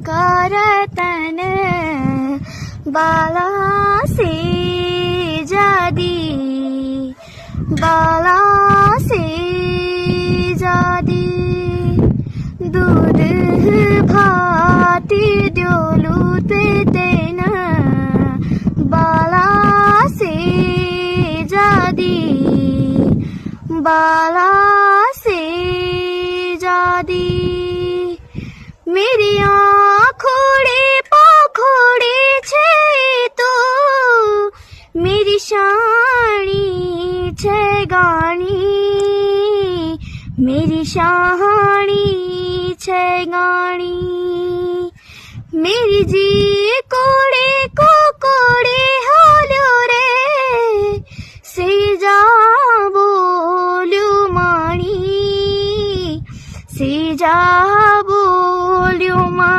करतन बाला से जादी बाला से जादी दूध भाती डोलूते तेना बाला से जादी बाला से जादी मेरी आँखोड़े पाखोड़े छे तो मेरी शानी छे गानी मेरी शानी छे गानी मेरी जी कोड़े को कोड़े हालो रे से जा बोलू माणी से जा बोलू माणी